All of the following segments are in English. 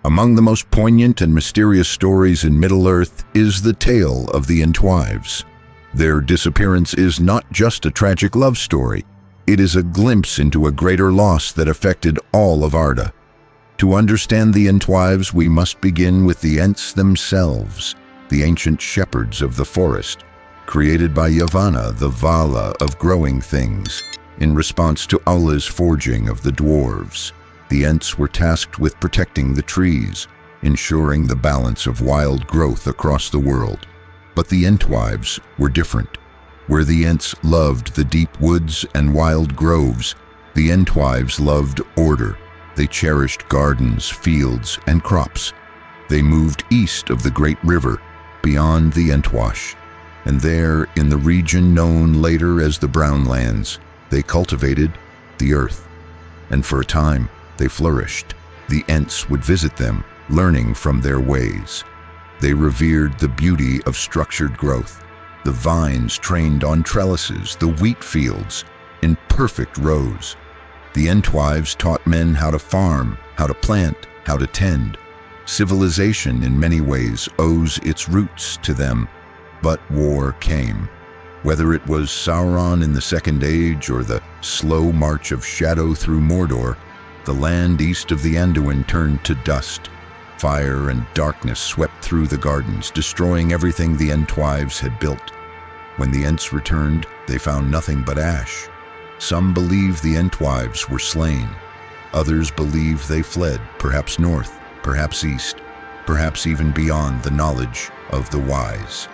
Among the most poignant and mysterious stories in Middle-earth is the tale of the Entwives. Their disappearance is not just a tragic love story. It is a glimpse into a greater loss that affected all of Arda. To understand the Entwives, we must begin with the Ents themselves, the ancient shepherds of the forest, created by Yavanna, the Vala of growing things, in response to Aula's forging of the dwarves. The Ents were tasked with protecting the trees, ensuring the balance of wild growth across the world. But the Entwives were different. Where the Ents loved the deep woods and wild groves, the Entwives loved order. They cherished gardens, fields, and crops. They moved east of the great river, beyond the Entwash, and there, in the region known later as the Brownlands, they cultivated the earth. And for a time, they flourished. The Ents would visit them, learning from their ways. They revered the beauty of structured growth, the vines trained on trellises, the wheat fields in perfect rows. The Entwives taught men how to farm, how to plant, how to tend. Civilization, in many ways, owes its roots to them. But war came. Whether it was Sauron in the Second Age or the slow march of shadow through Mordor, the land east of the Anduin turned to dust. Fire and darkness swept through the gardens, destroying everything the Entwives had built. When the Ents returned, they found nothing but ash. Some believe the Entwives were slain. Others believe they fled, perhaps north, perhaps east, perhaps even beyond the knowledge of the wise.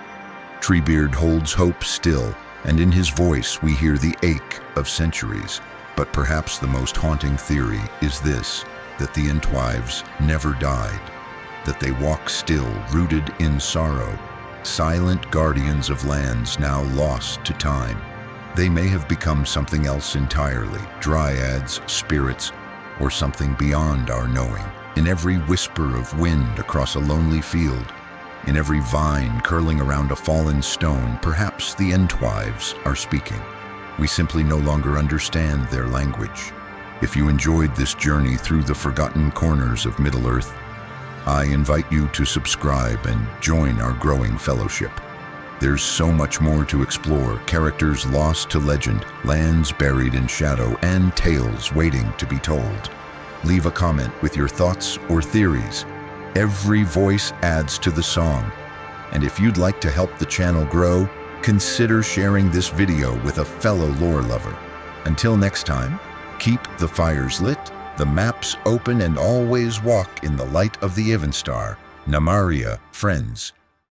Treebeard holds hope still, and in his voice we hear the ache of centuries. But perhaps the most haunting theory is this, that the Entwives never died, that they walk still, rooted in sorrow, silent guardians of lands now lost to time. They may have become something else entirely, dryads, spirits, or something beyond our knowing. In every whisper of wind across a lonely field, in every vine curling around a fallen stone, perhaps the Entwives are speaking. We simply no longer understand their language. If you enjoyed this journey through the forgotten corners of Middle-earth, I invite you to subscribe and join our growing fellowship. There's so much more to explore, characters lost to legend, lands buried in shadow, and tales waiting to be told. Leave a comment with your thoughts or theories. Every voice adds to the song. And if you'd like to help the channel grow, consider sharing this video with a fellow lore lover. Until next time, keep the fires lit, the maps open, and always walk in the light of the Evenstar. Namaria, friends.